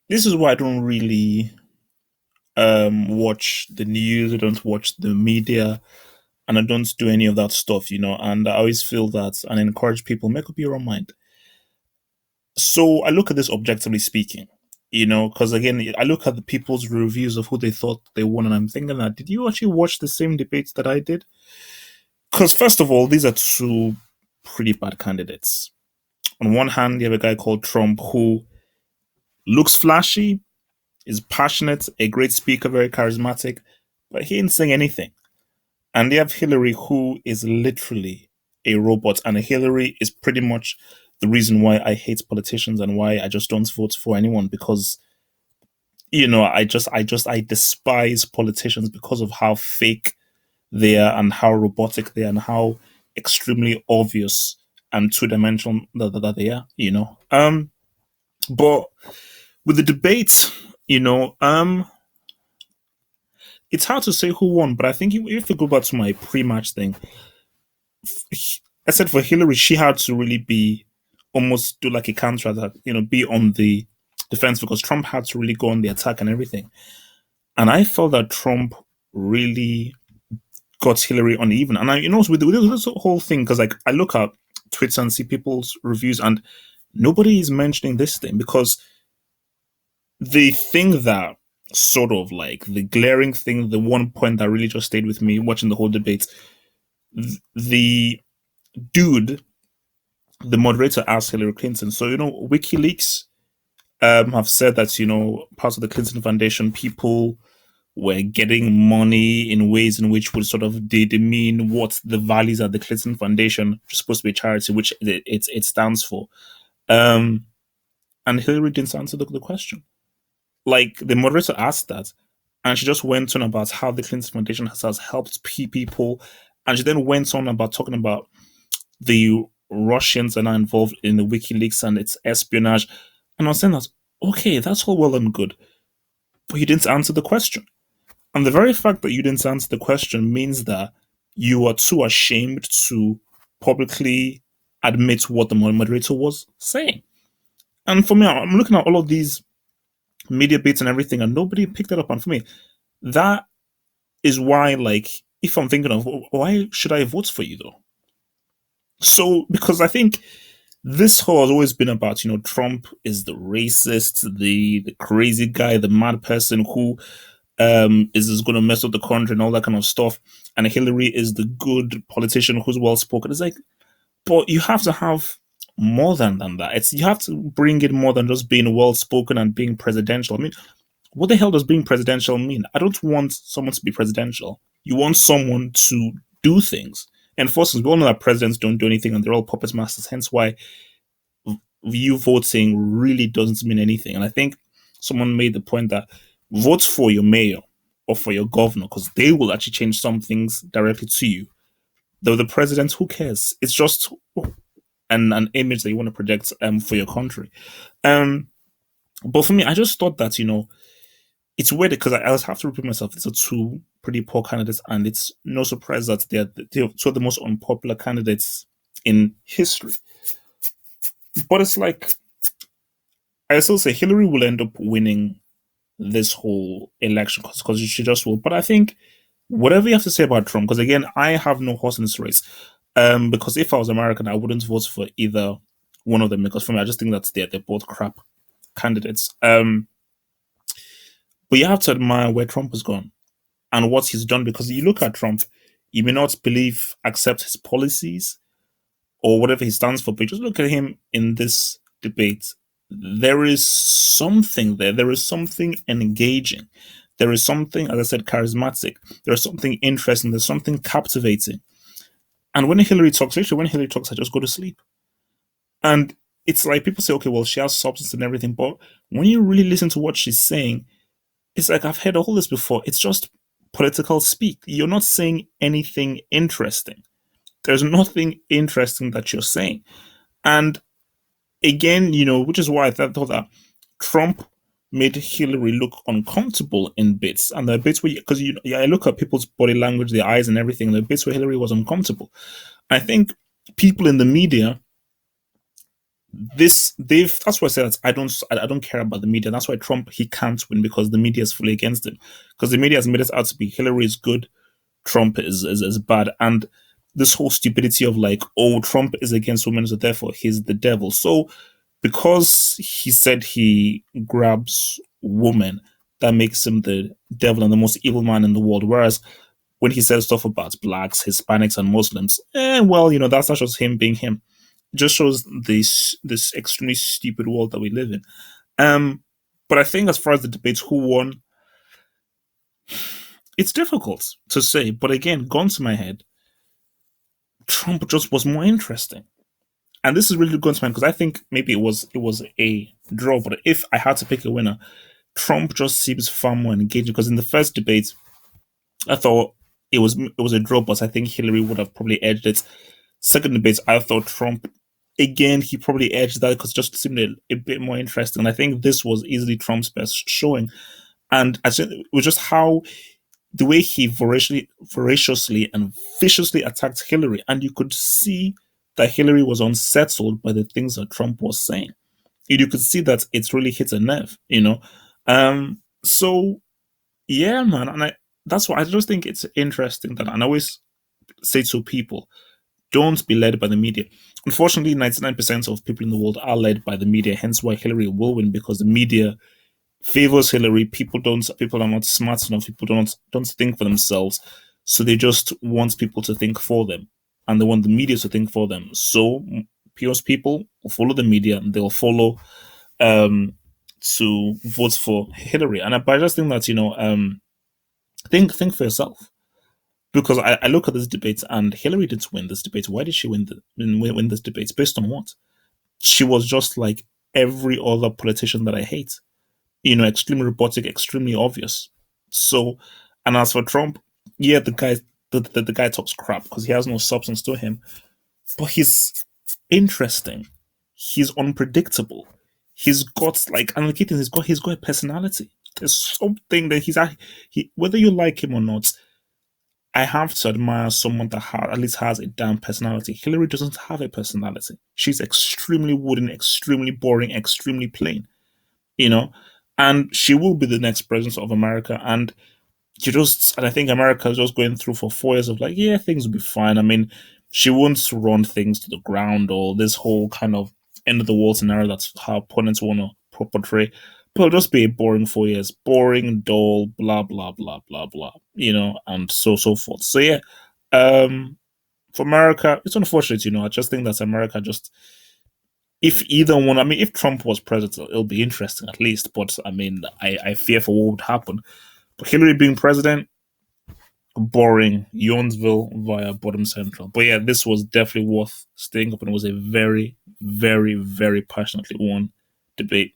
this is why I don't really watch the news, I don't watch the media, and I don't do any of that stuff, And I always feel that and encourage people make up your own mind. So I look at this objectively speaking, because again, I look at the people's reviews of who they thought they won, and I'm thinking that did you actually watch the same debates that I did? Because first of all, these are two pretty bad candidates. On one hand, you have a guy called Trump who looks flashy, is passionate, a great speaker, very charismatic, but he ain't saying anything. And they have Hillary, who is literally a robot, and Hillary is pretty much the reason why I hate politicians and why I just don't vote for anyone because I despise politicians because of how fake they are and how robotic they are and how extremely obvious and two-dimensional that they are. But with the debate, you know, it's hard to say who won. But I think if we go back to my pre-match thing, I said for Hillary, she had to really be almost do like a counter attack, be on the defense because Trump had to really go on the attack and everything. And I felt that Trump really got Hillary uneven. And with this whole thing, because like I look at Twitter and see people's reviews, and nobody is mentioning this thing because the thing that sort of like the glaring thing, the one point that really just stayed with me watching the whole debate, the dude, the moderator asked Hillary Clinton. So WikiLeaks have said that parts of the Clinton Foundation people were getting money in ways in which would sort of demean what the values at the Clinton Foundation, which is supposed to be a charity, which it stands for. Um, and Hillary didn't answer the question. Like the moderator asked that, and she just went on about how the Clinton Foundation has helped people, and she then went on about talking about the Russians are now involved in the WikiLeaks and its espionage. And I was saying that, okay, that's all well and good, but you didn't answer the question. And the very fact that you didn't answer the question means that you are too ashamed to publicly admit what the moderator was saying. And for me, I'm looking at all of these media bits and everything, and nobody picked it up. And for me, that is why, like, if I'm thinking of why should I vote for you though? So, because I think this whole has always been about, Trump is the racist, the crazy guy, the mad person who is going to mess up the country and all that kind of stuff. And Hillary is the good politician who's well spoken. It's like, but you have to have more than that. You have to bring in more than just being well spoken and being presidential. I mean, what the hell does being presidential mean? I don't want someone to be presidential. You want someone to do things. And for instance, we all know that presidents don't do anything and they're all puppet masters. Hence why you voting really doesn't mean anything. And I think someone made the point that vote for your mayor or for your governor because they will actually change some things directly to you. Though the president, who cares? It's just an image that you want to project for your country. Um, but for me, I just thought that it's weird because I always have to repeat myself. These are two pretty poor candidates, and it's no surprise that they're two of the most unpopular candidates in history. But it's like I still say Hillary will end up winning this whole election because she just will. But I think whatever you have to say about Trump, because again, I have no horse in this race. Because if I was American, I wouldn't vote for either one of them because for me, I just think that they're both crap candidates. But you have to admire where Trump has gone and what he's done because you look at Trump, you may not accept his policies or whatever he stands for, but just look at him in this debate. There is something there. There is something engaging. There is something, as I said, charismatic. There is something interesting. There's something captivating. And when Hillary talks, actually, when Hillary talks, I just go to sleep. And it's like people say, okay, well, she has substance and everything. But when you really listen to what she's saying, it's like I've heard all this before. It's just political speak. You're not saying anything interesting. There's nothing interesting that you're saying. And again, which is why I thought that Trump made Hillary look uncomfortable in bits. And the bits where, because I look at people's body language, their eyes and everything, the bits where Hillary was uncomfortable. I think people in the media This they've that's why I said that I don't care about the media. That's why Trump he can't win because the media is fully against him. Because the media has made it out to be Hillary is good, Trump is bad. And this whole stupidity of like, oh, Trump is against women, so therefore he's the devil. So because he said he grabs women, that makes him the devil and the most evil man in the world. Whereas when he says stuff about blacks, Hispanics, and Muslims, well, that's not just him being him. It just shows this extremely stupid world that we live in. Um, but I think as far as the debates, who won, it's difficult to say. But again, gone to my head, Trump just was more interesting. And this is really going to mind because I think maybe it was a draw. But if I had to pick a winner, Trump just seems far more engaging. Because in the first debate, I thought it was a draw, but I think Hillary would have probably edged it. Second debate, I thought Trump again he probably edged that because it just seemed a bit more interesting. And I think this was easily Trump's best showing. And I said it was just how the way he voraciously and viciously attacked Hillary, and you could see that Hillary was unsettled by the things that Trump was saying. You could see that it's really hit a nerve. So yeah, man, and that's why I just think it's interesting that, and I always say to people, don't be led by the media. Unfortunately, 99% of people in the world are led by the media, hence why Hillary will win because the media favors Hillary. People are not smart enough. People don't think for themselves. So they just want people to think for them. And they want the media to think for them. So most people will follow the media and they'll follow um to vote for Hillary. But I just think that, think for yourself. Because I look at this debate and Hillary didn't win this debate. Why did she win this debate? Based on what? She was just like every other politician that I hate, extremely robotic, extremely obvious. So, and as for Trump, yeah, the guy talks crap because he has no substance to him, but he's interesting. He's unpredictable. He's got like, and the key thing, he's got a personality. There's something that he whether you like him or not. I have to admire someone that at least has a damn personality. Hillary doesn't have a personality. She's extremely wooden, extremely boring, extremely plain you know, and she will be the next president of America. And I think America is just going through for 4 years of like, yeah, things will be fine. I mean, she won't run things to the ground or this whole kind of end of the world scenario that's how opponents want to portray. But it'll just be a boring 4 years, boring, dull, blah blah blah blah blah, and so forth. So yeah, um, for America, it's unfortunate. I just think that America just if either one, I mean, if Trump was president, it'll be interesting at least. But I mean, I fear for what would happen. But Hillary being president, boring. Youngsville via bottom central. But yeah, this was definitely worth staying up, and it was a very, very, very passionately won debate.